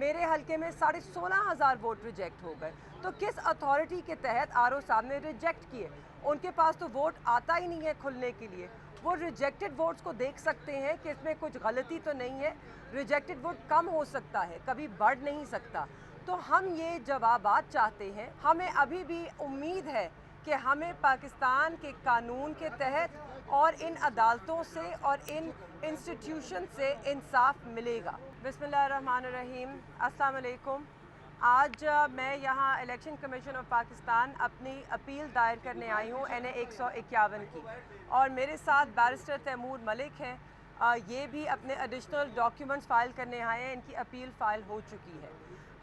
मेरे हलके में 16,500 वोट रिजेक्ट हो गए। तो किस अथॉरिटी के तहत आरओ साहब ने रिजेक्ट किए? उनके पास तो वोट आता ही नहीं है खुलने के लिए। वो रिजेक्टेड वोट्स को देख सकते हैं कि इसमें कुछ गलती तो नहीं है, रिजेक्टेड वोट कम हो सकता है, कभी बढ़ नहीं सकता। तो हम ये जवाबात चाहते हैं। हमें अभी भी उम्मीद है कि हमें पाकिस्तान के कानून के तहत और इन अदालतों से और इन इंस्टीट्यूशन से इंसाफ मिलेगा। बिस्मिल्लाहिर्रहमानिर्रहीम, अस्सलाम वालेकुम। आज मैं यहाँ इलेक्शन कमीशन ऑफ पाकिस्तान अपनी अपील दायर करने आई हूँ NA 151 की, और मेरे साथ बैरिस्टर तैमूर मलिक हैं। ये भी अपने एडिशनल डॉक्यूमेंट्स फ़ाइल करने आए हैं, इनकी अपील फ़ाइल हो चुकी है।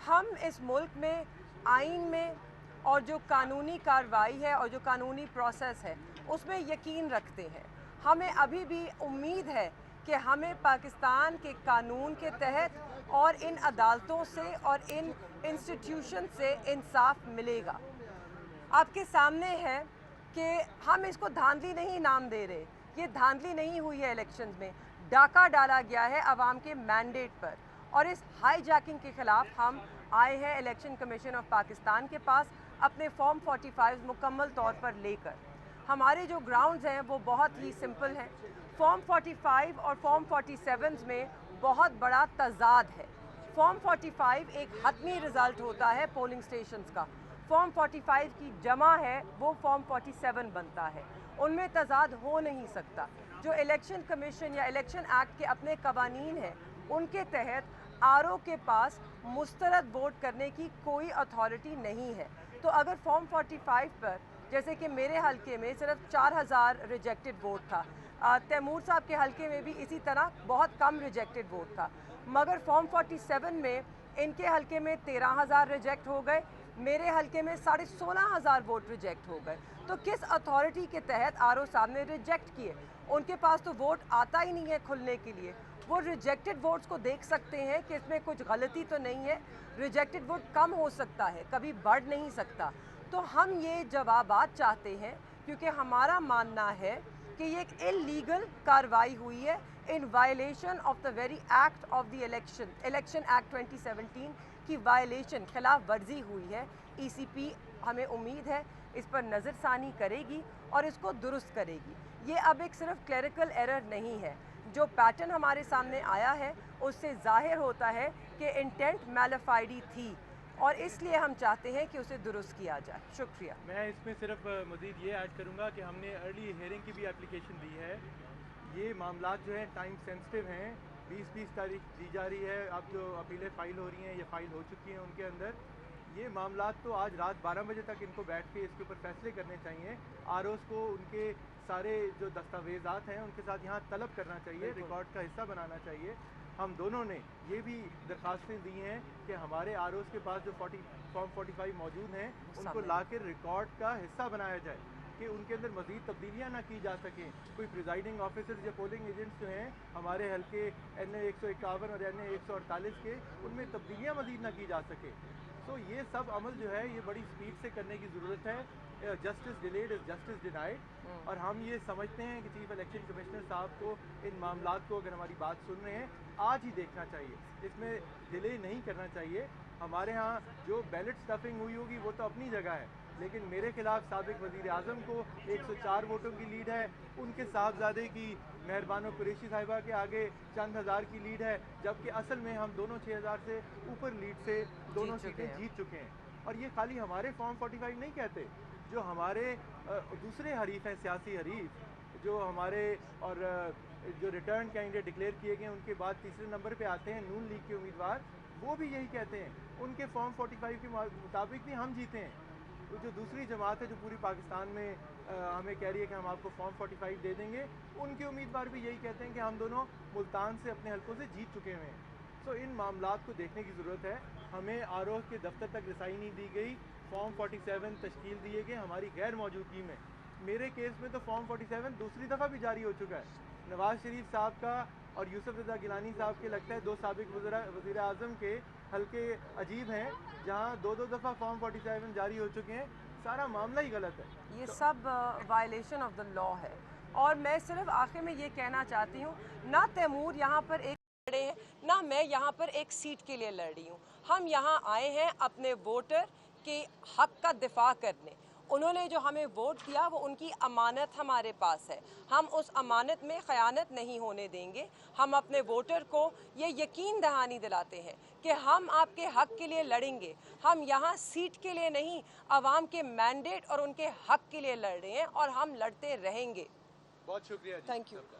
हम इस मुल्क में आइन में और जो कानूनी कार्रवाई है और जो कानूनी प्रोसेस है उसमें यकीन रखते हैं। हमें अभी भी उम्मीद है कि हमें पाकिस्तान के कानून के तहत और इन अदालतों से और इन इंस्टीट्यूशन से इंसाफ मिलेगा। आपके सामने है कि हम इसको धांधली नहीं नाम दे रहे, ये धांधली नहीं हुई है। इलेक्शंस में डाका डाला गया है आवाम के मैंडेट पर, और इस हाईजैकिंग के ख़िलाफ़ हम आए हैं इलेक्शन कमीशन ऑफ पाकिस्तान के पास अपने फॉर्म 45 मुकम्मल तौर पर लेकर। हमारे जो ग्राउंड्स हैं वो बहुत ही सिंपल हैं। फॉर्म 45 और फॉर्म 47 में बहुत बड़ा तज़ाद है। फॉर्म 45 एक हतमी रिज़ल्ट होता है पोलिंग स्टेशंस का, फॉर्म 45 की जमा है वो फॉर्म 47 बनता है, उनमें तज़ाद हो नहीं सकता। जो इलेक्शन कमीशन या इलेक्शन एक्ट के अपने कवानीन हैं उनके तहत आरओ के पास मुस्तरद वोट करने की कोई अथॉरिटी नहीं है। तो अगर फॉर्म 45 पर, जैसे कि मेरे हलके में सिर्फ 4,000 रिजेक्टेड वोट था, तैमूर साहब के हलके में भी इसी तरह बहुत कम रिजेक्टेड वोट था, मगर फॉर्म 47 में इनके हलके में 13,000 रिजेक्ट हो गए, मेरे हलके में 16,500 वोट रिजेक्ट हो गए। तो किस अथॉरिटी के तहत आरओ साहब ने रिजेक्ट किए? उनके पास तो वोट आता ही नहीं है खुलने के लिए। वो रिजेक्टेड वोट्स को देख सकते हैं कि इसमें कुछ गलती तो नहीं है, रिजेक्टेड वोट कम हो सकता है, कभी बढ़ नहीं सकता। तो हम ये जवाबात चाहते हैं, क्योंकि हमारा मानना है कि ये एक इल्लीगल कार्रवाई हुई है in violation of the very act of the election act 2017 की वायलेशन, खिलाफ वर्जी हुई है। ECP हमें उम्मीद है इस पर नज़रसानी करेगी और इसको दुरुस्त करेगी। ये अब एक सिर्फ क्लरिकल एरर नहीं है। जो पैटर्न हमारे सामने आया है उससे ज़ाहिर होता है कि इंटेंट मैलिफाइडी थी, और इसलिए हम चाहते हैं कि उसे दुरुस्त किया जाए। शुक्रिया। मैं इसमें सिर्फ मज़ीद ये ऐड करूँगा कि हमने अर्ली हियरिंग की भी एप्लीकेशन दी है। ये मामला जो है टाइम सेंसिटिव हैं, 20 तारीख दी जा रही है। अब जो अपीलें फ़ाइल हो रही हैं, ये फ़ाइल हो चुकी हैं उनके अंदर। ये मामला तो आज रात 12 बजे तक इनको बैठ के इसके ऊपर फैसले करने चाहिए। आरओज़ को उनके सारे जो दस्तावेज़ात हैं उनके साथ यहाँ तलब करना चाहिए, रिकॉर्ड का हिस्सा बनाना चाहिए। हम दोनों ने ये भी दरख्वास्तें दी हैं कि हमारे आरओज़ के पास जो फॉर्म 45 मौजूद हैं उनको ला कर रिकॉर्ड का हिस्सा बनाया जाए कि उनके अंदर मज़ीद तब्दीलियाँ ना की जा सकें। कोई प्रिजाइडिंग ऑफिसर्स या पोलिंग एजेंट्स जो हैं हमारे हल्के NA 151 और NA 148 के, उनमें तब्दीलियाँ मज़ीद ना की जा सके। तो ये सब अमल जो है ये बड़ी स्पीड से करने की ज़रूरत है। Justice delayed is justice denied, और हम ये समझते हैं कि चीफ इलेक्शन कमिश्नर साहब को इन मामलात को, अगर हमारी बात सुन रहे हैं, आज ही देखना चाहिए, इसमें डिले नहीं करना चाहिए। हमारे यहाँ जो बैलेट स्टफिंग हुई होगी वो तो अपनी जगह है, लेकिन मेरे खिलाफ साबिक वज़ीर आज़म को 104 वोटों की लीड है, उनके साहबजादे की मेहरबानो कुरैशी साहिबा के आगे चंद हज़ार की लीड है, जबकि असल में हम दोनों 6,000 से ऊपर लीड से दोनों सीटें जीत चुके हैं। और ये खाली हमारे फॉर्म 45 नहीं कहते, जो हमारे दूसरे हरीफ हैं, सियासी हरीफ जो हमारे और जो रिटर्न कैंडिडेट डिक्लेयर किए गए उनके बाद तीसरे नंबर पे आते हैं नून लीग के उम्मीदवार, वो भी यही कहते हैं, उनके फॉर्म 45 के मुताबिक भी हम जीते हैं। तो जो दूसरी जमात है जो पूरी पाकिस्तान में हमें कह रही है कि हम आपको फॉर्म 45 दे देंगे, उनके उम्मीदवार भी यही कहते हैं कि हम दोनों मुल्तान से अपने हलकों से जीत चुके हुए हैं। तो इन मामलात को देखने की ज़रूरत है। हमें आरओ के दफ्तर तक रसाई नहीं दी गई, फॉर्म 47 तश्कील दिए गए हमारी गैर मौजूदगी में। मेरे केस में तो फॉर्म 47 दूसरी दफ़ा भी जारी हो चुका है। नवाज़ शरीफ साहब का और यूसुफ रज़ा गिलानी साहब के लगता है दो साबिक वज़ीर आज़म के हल्के अजीब हैं, जहाँ दो दफ़ा फॉर्म 47 जारी हो चुके हैं। सारा मामला ही गलत है। ये सब वायलेशन ऑफ द लॉ है। और मैं सिर्फ आखिर में ये कहना चाहती हूँ, ना तैमूर यहाँ पर एक लड़े हैं, ना मैं यहाँ पर एक सीट के लिए लड़ रही हूँ। हम यहाँ आए हैं अपने वोटर के हक का दिफा करने। उन्होंने जो हमें वोट दिया वो उनकी अमानत हमारे पास है, हम उस अमानत में ख़यानत नहीं होने देंगे। हम अपने वोटर को ये यकीन दहानी दिलाते हैं कि हम आपके हक के लिए लड़ेंगे। हम यहाँ सीट के लिए नहीं, आवाम के मैंडेट और उनके हक के लिए लड़ रहे हैं और हम लड़ते रहेंगे। बहुत शुक्रिया जी। Thank you.